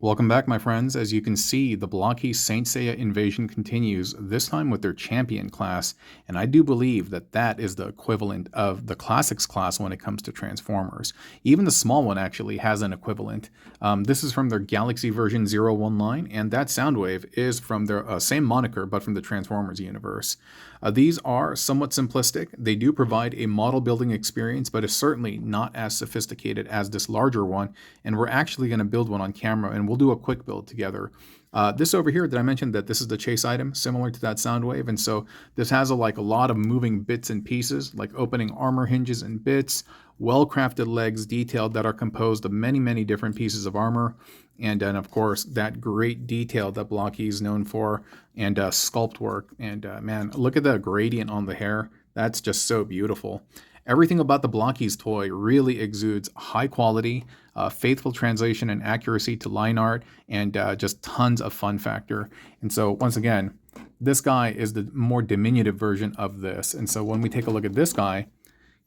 Welcome back, my friends. As you can see, the Blokees Saint Seiya invasion continues, this time with their champion class, and I do believe that that is the equivalent of the Classics class when it comes to Transformers. Even the small one actually has an equivalent. This is from their Galaxy version 019, and that Soundwave is from their same moniker, but from the Transformers universe. These are somewhat simplistic. They do provide a model building experience, but it's certainly not as sophisticated as this larger one, and we're actually going to build one on camera, and we'll do a quick build together. This over here, did I mention that this is the chase item, similar to that Soundwave? And so this has a lot of moving bits and pieces, like opening armor hinges and bits, well-crafted legs detailed that are composed of many, many different pieces of armor. And then, of course, that great detail that Blokees is known for, and sculpt work. And man, look at the gradient on the hair. That's just so beautiful. Everything about the Blokees toy really exudes high quality, faithful translation and accuracy to line art, and just tons of fun factor. And so, once again, this guy is the more diminutive version of this. And so, when we take a look at this guy,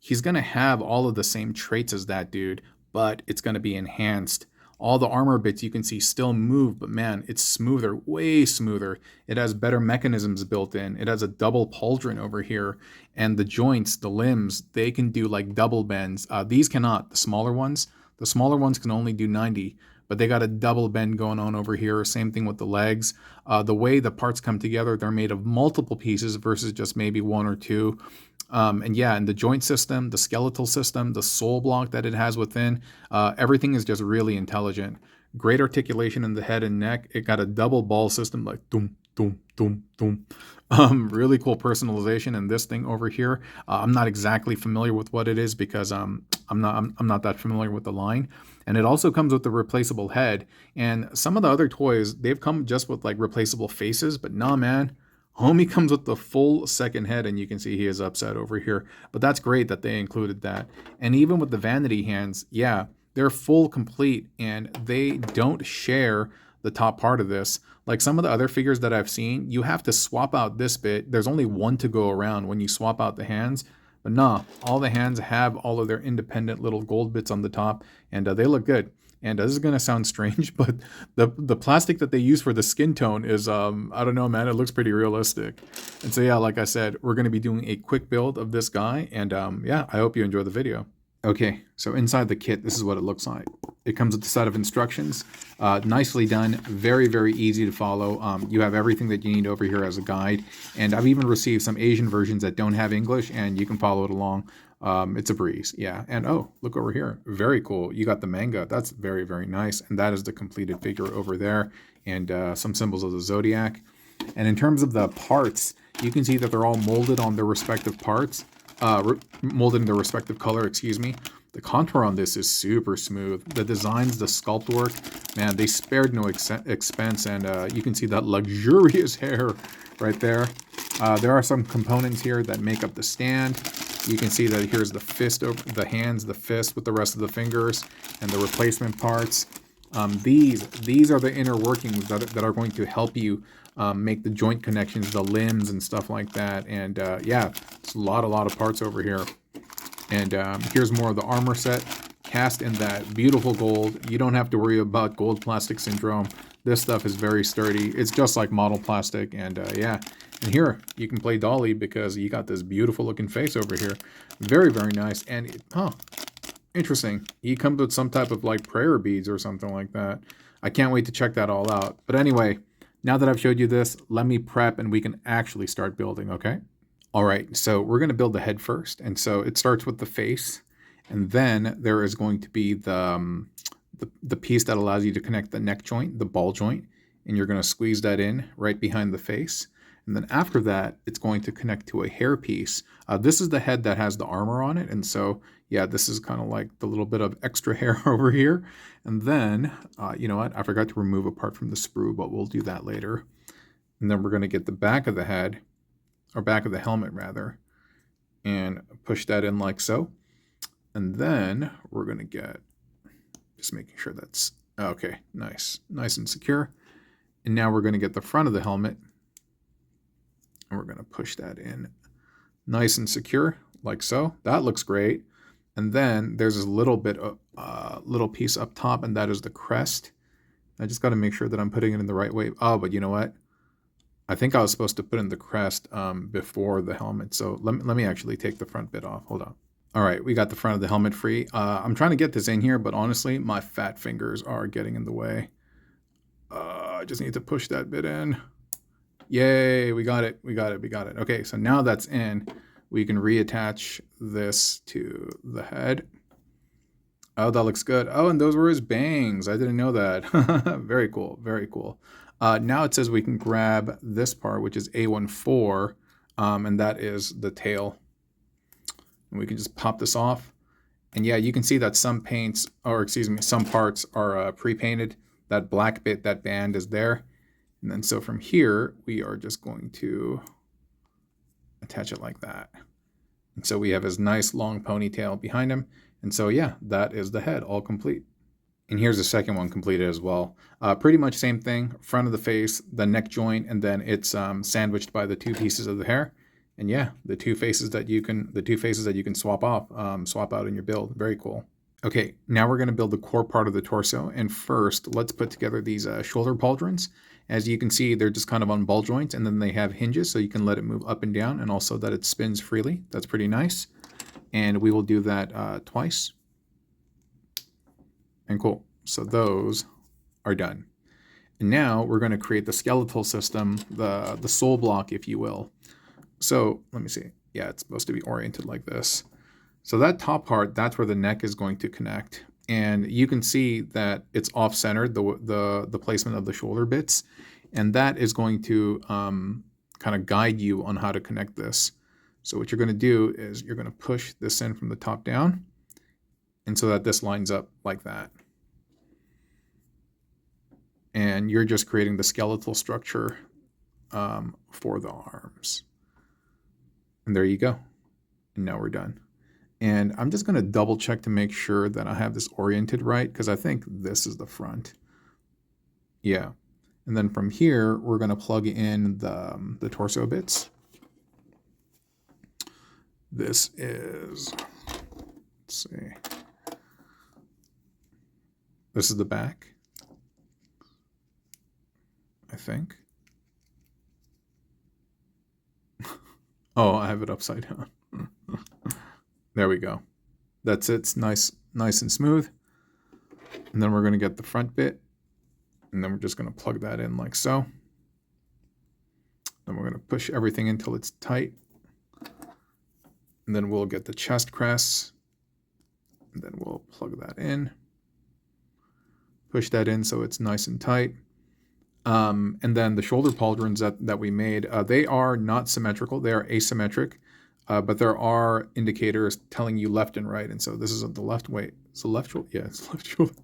he's going to have all of the same traits as that dude, but it's going to be enhanced. All the armor bits you can see still move, but man, it's smoother, way smoother. It has better mechanisms built in. It has a double pauldron over here, and the joints, the limbs, they can do like double bends. These cannot, the smaller ones. The smaller ones can only do 90, but they got a double bend going on over here. Same thing with the legs. The way the parts come together, they're made of multiple pieces versus just maybe one or two. And yeah, and the joint system, the skeletal system, the soul block that it has within, everything is just really intelligent. Great articulation in the head and neck. It got a double ball system, like doom, doom, doom, doom. Really cool personalization in this thing over here. I'm not exactly familiar with what it is because I'm not that familiar with the line. And it also comes with the replaceable head. And some of the other toys, they've come just with like replaceable faces, but nah, man. Homie comes with the full second head, and you can see he is upset over here. But that's great that they included that. And even with the vanity hands, yeah, they're full complete, and they don't share the top part of this. Like some of the other figures that I've seen, you have to swap out this bit. There's only one to go around when you swap out the hands. But nah, all the hands have all of their independent little gold bits on the top, and they look good. And this is gonna sound strange, but the plastic that they use for the skin tone is I don't know, man, it looks pretty realistic. And so yeah, like I said, we're gonna be doing a quick build of this guy, and yeah, I hope you enjoy the video. Okay, so inside the kit, this is what it looks like. It comes with a set of instructions, nicely done, very, very easy to follow. You have everything that you need over here as a guide, and I've even received some Asian versions that don't have English, and you can follow it along. It's a breeze, yeah. And oh, look over here, very cool. You got the manga, that's very, very nice, and that is the completed figure over there, and some symbols of the zodiac. And in terms of the parts, you can see that they're all molded on their respective parts. Molded in their respective color, excuse me. The contour on this is super smooth. The designs, the sculpt work, man, they spared no expense, and you can see that luxurious hair right there. There are some components here that make up the stand. You can see that here's the fist, over the hands, the fist with the rest of the fingers, and the replacement parts. These are the inner workings that are going to help you make the joint connections, the limbs and stuff like that. And yeah, it's a lot of parts over here. And here's more of the armor set, cast in that beautiful gold. You don't have to worry about gold plastic syndrome. This stuff is very sturdy. It's just like model plastic, and yeah. And here, you can play Dolly because you got this beautiful looking face over here. Very, very nice. And, interesting. He comes with some type of like prayer beads or something like that. I can't wait to check that all out. But anyway, now that I've showed you this, let me prep and we can actually start building, okay? All right, so we're going to build the head first. And so it starts with the face. And then there is going to be the piece that allows you to connect the neck joint, the ball joint. And you're going to squeeze that in right behind the face. And then after that, it's going to connect to a hair piece. This is the head that has the armor on it. And so, yeah, this is kind of like the little bit of extra hair over here. And then, you know what? I forgot to remove a part from the sprue, but we'll do that later. And then we're going to get the back of the head, or back of the helmet rather, and push that in like so. And then we're going to get, just making sure that's, okay, nice and secure. And now we're going to get the front of the helmet, and we're going to push that in nice and secure, like so. That looks great. And then there's this little bit of little piece up top, and that is the crest. I just got to make sure that I'm putting it in the right way. Oh, but you know what? I think I was supposed to put in the crest before the helmet. So let me actually take the front bit off. Hold on. All right, we got the front of the helmet free. I'm trying to get this in here, but honestly, my fat fingers are getting in the way. I just need to push that bit in. Yay, we got it. We got it. We got it. Okay, so now that's in, we can reattach this to the head. Oh, that looks good. Oh, and those were his bangs. I didn't know that. Very cool. Very cool. Now it says we can grab this part, which is A14, and that is the tail. And we can just pop this off. And yeah, you can see that some paints, or excuse me, some parts are pre-painted. That black bit, that band is there. And then so from here, we are just going to attach it like that. And so we have his nice long ponytail behind him. And so yeah, that is the head all complete. And here's the second one completed as well. Pretty much same thing, front of the face, the neck joint, and then it's sandwiched by the two pieces of the hair. And yeah, the two faces that you can swap out in your build. Very cool. Okay, now we're going to build the core part of the torso. And first, let's put together these shoulder pauldrons. As you can see, they're just kind of on ball joints, and then they have hinges, so you can let it move up and down, and also that it spins freely. That's pretty nice. And we will do that twice. And cool. So those are done. And now we're going to create the skeletal system, the soul block, if you will. So let me see. Yeah, it's supposed to be oriented like this. So that top part, that's where the neck is going to connect. And you can see that it's off-centered, the placement of the shoulder bits. And that is going to kind of guide you on how to connect this. So what you're going to do is you're going to push this in from the top down, and so that this lines up like that. And you're just creating the skeletal structure for the arms. And there you go. And now we're done. And I'm just going to double check to make sure that I have this oriented right, because I think this is the front. Yeah. And then from here, we're going to plug in the torso bits. This is, let's see. This is the back, I think. Oh, I have it upside down. There we go. That's it. It's nice and smooth. And then we're going to get the front bit. And then we're just going to plug that in like so. Then we're going to push everything until it's tight. And then we'll get the chest crest. And then we'll plug that in. Push that in so it's nice and tight. And then the shoulder pauldrons that we made, they are not symmetrical. They are asymmetric. But there are indicators telling you left and right. And so this is the left way. It's the left shoulder. Yeah, it's the left shoulder.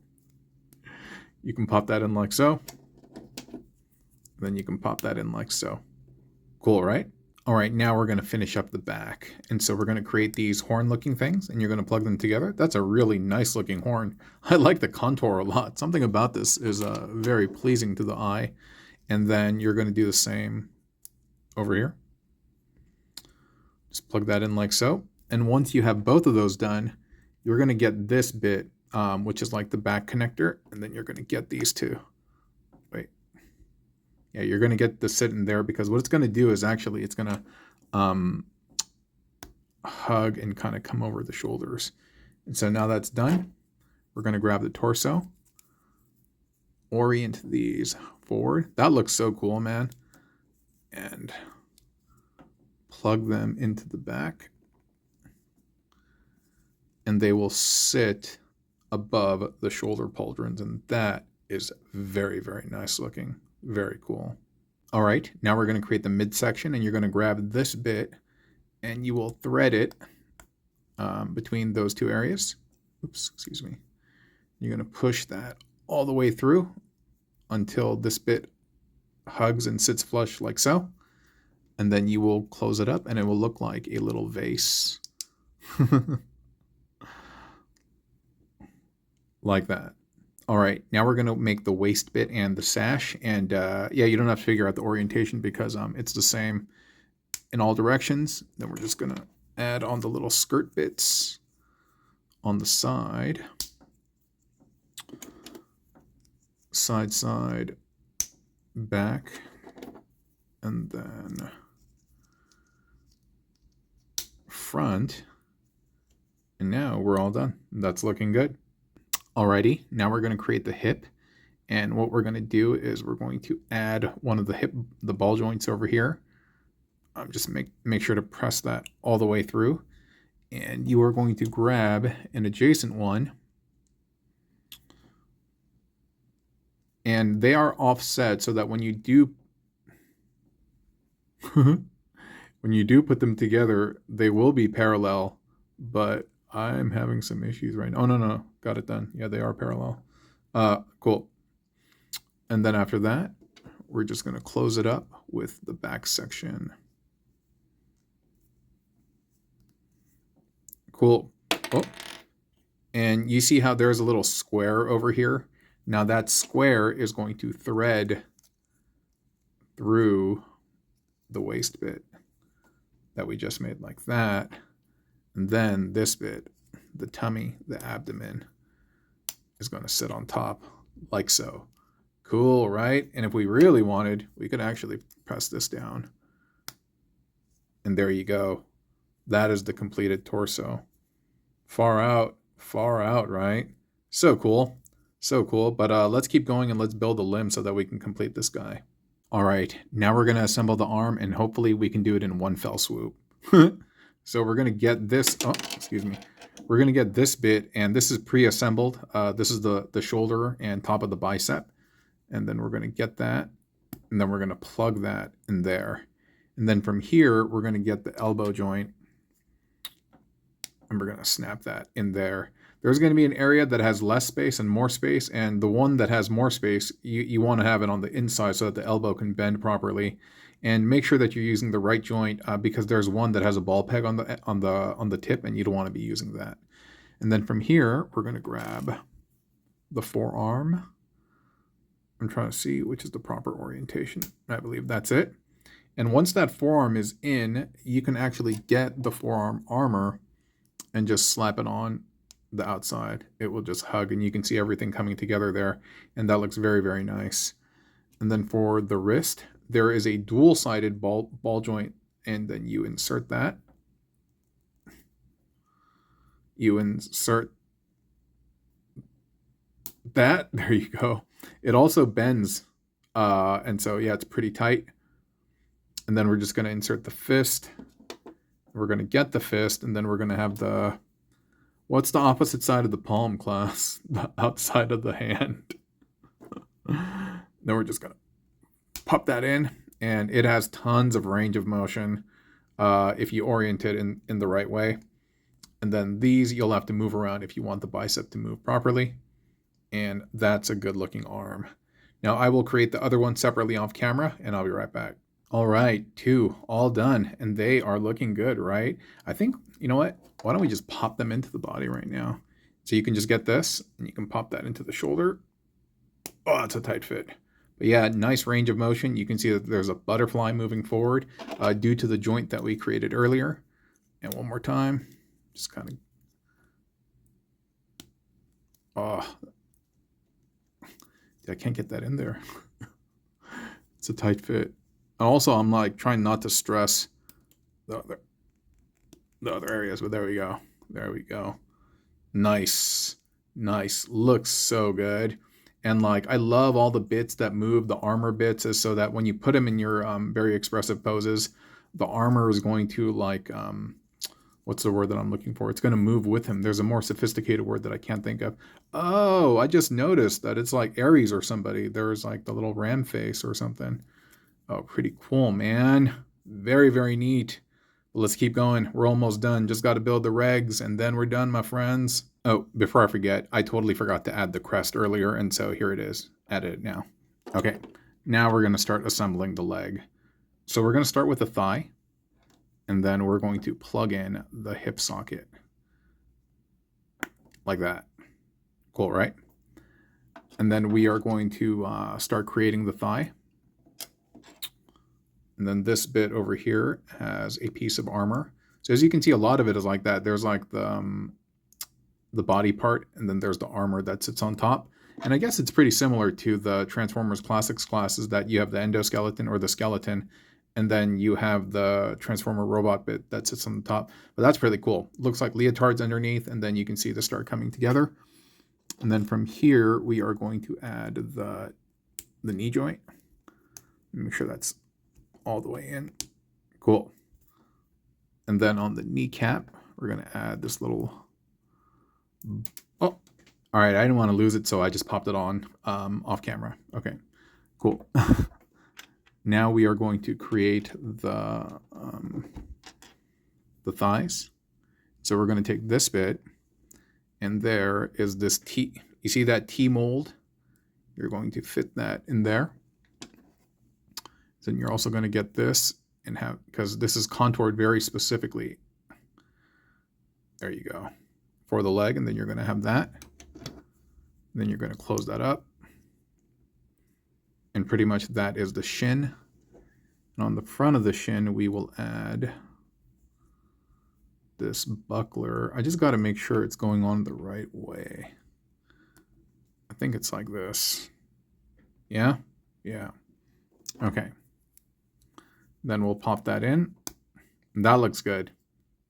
You can pop that in like so. Then you can pop that in like so. Cool, right? All right, now we're going to finish up the back. And so we're going to create these horn-looking things, and you're going to plug them together. That's a really nice-looking horn. I like the contour a lot. Something about this is very pleasing to the eye. And then you're going to do the same over here. Just plug that in like so. And once you have both of those done, you're going to get this bit, which is like the back connector. And then you're going to get these two. Wait. Yeah, you're going to get the sit in there, because what it's going to do is actually it's going to hug and kind of come over the shoulders. And so now that's done. We're going to grab the torso, orient these forward. That looks so cool, man. And plug them into the back. And they will sit above the shoulder pauldrons. And that is very, very nice looking. Very cool. All right, now we're going to create the midsection, and you're going to grab this bit and you will thread it between those two areas. Oops, excuse me. You're going to push that all the way through until this bit hugs and sits flush like so. And then you will close it up and it will look like a little vase. Like that. All right, now we're going to make the waist bit and the sash. And yeah, you don't have to figure out the orientation because it's the same in all directions. Then we're just going to add on the little skirt bits on the side. side, side, back, and then front. And now we're all done. That's looking good. Alrighty, now we're going to create the hip. And what we're going to do is we're going to add one of the ball joints over here. Just make sure to press that all the way through. And you are going to grab an adjacent one. And they are offset so that when you do put them together, they will be parallel, but I'm having some issues right now. Oh, no, got it done. Yeah, they are parallel. Cool. And then after that, we're just going to close it up with the back section. Cool. Oh, and you see how there's a little square over here? Now that square is going to thread through the waist bit that we just made like that. And then this bit, the tummy, the abdomen, is going to sit on top like so. Cool, right? And if we really wanted, we could actually press this down. And there you go. That is the completed torso. Far out, right? So cool. So cool. But let's keep going and let's build a limb so that we can complete this guy. All right, now we're going to assemble the arm, and hopefully we can do it in one fell swoop. So we're going to get this, we're going to get this bit, and this is pre-assembled. This is the shoulder and top of the bicep. And then we're going to get that, and then we're going to plug that in there. And then from here, we're going to get the elbow joint, and we're going to snap that in there. There's going to be an area that has less space and more space, and the one that has more space, you want to have it on the inside so that the elbow can bend properly. And make sure that you're using the right joint because there's one that has a ball peg on the tip, and you don't want to be using that. And then from here, we're going to grab the forearm. I'm trying to see which is the proper orientation. I believe that's it. And once that forearm is in, you can actually get the forearm armor and just slap it on the outside. It will just hug, and you can see everything coming together there. And that looks very, very nice. And then for the wrist, there is a dual-sided ball joint, and then you insert that. You insert that. There you go. It also bends, and so yeah, it's pretty tight. And then we're just going to insert the fist. We're going to get the fist, and then we're going to have the, what's the opposite side of the palm, class? The outside of the hand. Then we're just going to pop that in, and it has tons of range of motion if you orient it in the right way. And then these you'll have to move around if you want the bicep to move properly. And that's a good looking arm. Now I will create the other one separately off camera, and I'll be right back. All right, 2 all done, and they are looking good, right? I think, you know what? Why don't we just pop them into the body right now? So you can just get this, and you can pop that into the shoulder. Oh, it's a tight fit. But yeah, nice range of motion. You can see that there's a butterfly moving forward due to the joint that we created earlier. And one more time, just kind of, oh, I can't get that in there. It's a tight fit. And also, I'm like trying not to stress the other areas, but there we go. There we go. Nice. Nice. Looks so good. And like, I love all the bits that move, the armor bits, is so that when you put them in your very expressive poses, the armor is going to like, what's the word that I'm looking for? It's going to move with him. There's a more sophisticated word that I can't think of. Oh, I just noticed that it's like Aries or somebody. There's like the little ram face or something. Oh, pretty cool, man. Very, very neat. Well, let's keep going. We're almost done. Just got to build the regs, and then we're done, my friends. Oh, before I forget, I totally forgot to add the crest earlier, and so here it is. Added it now. Okay, now we're going to start assembling the leg. So we're going to start with the thigh, and then we're going to plug in the hip socket. Like that. Cool, right? And then we are going to start creating the thigh. And then this bit over here has a piece of armor. So as you can see, a lot of it is like that. There's like the body part, and then there's the armor that sits on top. And I guess it's pretty similar to the Transformers Classics classes that you have the endoskeleton or the skeleton, and then you have the Transformer robot bit that sits on the top. But that's pretty cool. Looks like leotards underneath, and then you can see the start coming together. And then from here, we are going to add the knee joint. Make sure that's all the way in. Cool. And then on the kneecap, we're going to add this little... Oh, all right. I didn't want to lose it, so I just popped it on off camera. Okay, cool. Now we are going to create the thighs. So we're going to take this bit, and there is this T. You see that T mold? You're going to fit that in there. Then you're also going to get this and have, because this is contoured very specifically. There you go. For the leg, and then you're going to have that. And then you're going to close that up. And pretty much that is the shin. And on the front of the shin, we will add this buckler. I just got to make sure it's going on the right way. I think it's like this. Yeah? Yeah. Okay. Then we'll pop that in. That looks good.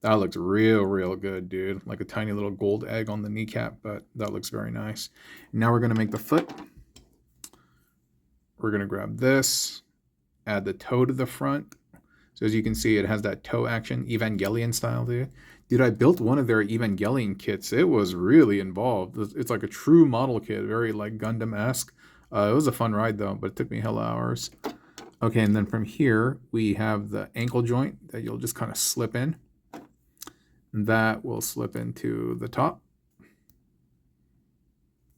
That looks real good, dude. Like a tiny little gold egg on the kneecap, but that looks very nice. Now we're going to make the foot. We're going to grab this, add the toe to the front. So as you can see, it has that toe action, Evangelion style, dude. Dude, I built one of their Evangelion kits. It was really involved. It's like a true model kit, very like Gundam-esque. It was a fun ride though, but it took me hella hours. Okay, and then from here, we have the ankle joint that you'll just kind of slip in. And that will slip into the top.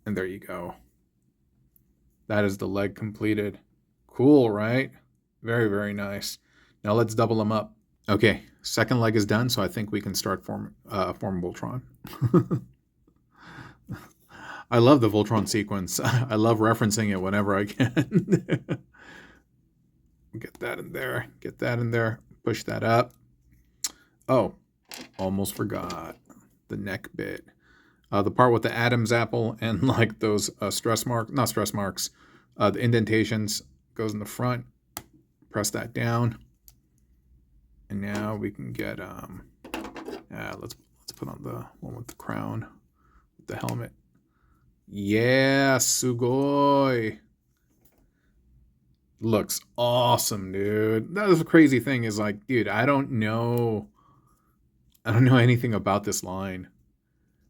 And there you go. That is the leg completed. Cool, right? Very nice. Now let's double them up. Okay, second leg is done, so I think we can start form Voltron. I love the Voltron sequence. I love referencing it whenever I can. Get that in there. Get that in there. Push that up. Oh, almost forgot the neck bit. The part with the Adam's apple and like those stress marks, not stress marks, the indentations goes in the front. Press that down. And now we can get, let's put on the one with the crown, with the helmet. Yeah, sugoi. Looks awesome, dude. That was the crazy thing is like, dude, I don't know anything about this line,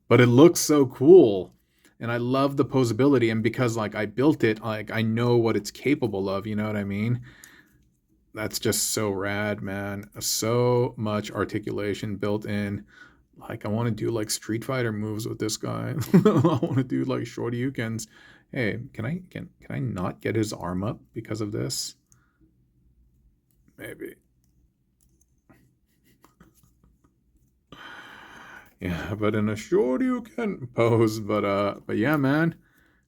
but it looks so cool. And I love the posability. And because like I built it, like I know what it's capable of, you know what I mean? That's just so rad, man. So much articulation built in. Like I want to do like Street Fighter moves with this guy. I want to do like Shoryukens. Hey, can I not get his arm up because of this? Maybe. Yeah, but in a Shoryuken pose. But yeah, man.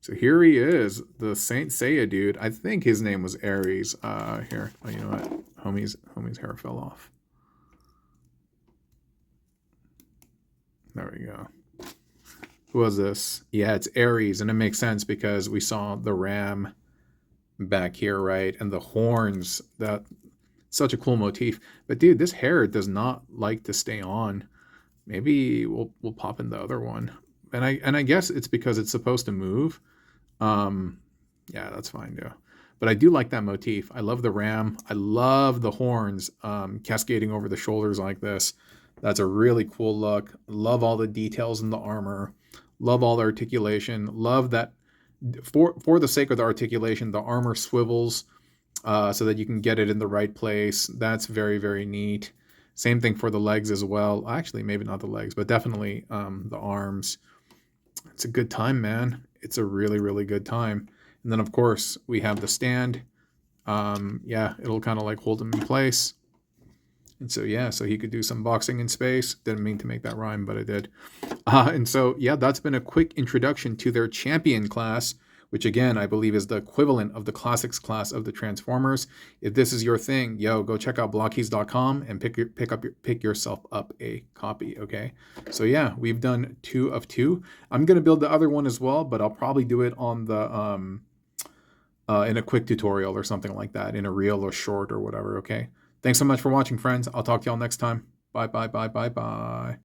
So here he is, the Saint Seiya dude. I think his name was Aries. Here. Oh, you know what? Homie's hair fell off. There we go. Who was this? Yeah, it's Aries, and it makes sense because we saw the ram back here, right? And the horns. That such a cool motif. But dude, this hair does not like to stay on. Maybe we'll pop in the other one. And I guess it's because it's supposed to move. Yeah, that's fine, yeah. But I do like that motif. I love the ram. I love the horns cascading over the shoulders like this. That's a really cool look. Love all the details in the armor. Love all the articulation. Love that for the sake of the articulation, the armor swivels so that you can get it in the right place. That's very neat. Same thing for the legs as well. Actually, maybe not the legs, but definitely the arms. It's a good time, man. It's a really good time. And then, of course, we have the stand. Yeah, it'll kind of like hold him in place. And so, yeah, so he could do some boxing in space. Didn't mean to make that rhyme, but I did. And so, yeah, that's been a quick introduction to their champion class, which again, I believe is the equivalent of the Classics class of the Transformers. If this is your thing, yo, go check out Blokees.com and pick yourself up a copy, okay? So yeah, we've done 2 of 2. I'm going to build the other one as well, but I'll probably do it on the in a quick tutorial or something like that, in a reel or short or whatever, okay? Thanks so much for watching, friends. I'll talk to y'all next time. Bye, bye, bye, bye, bye.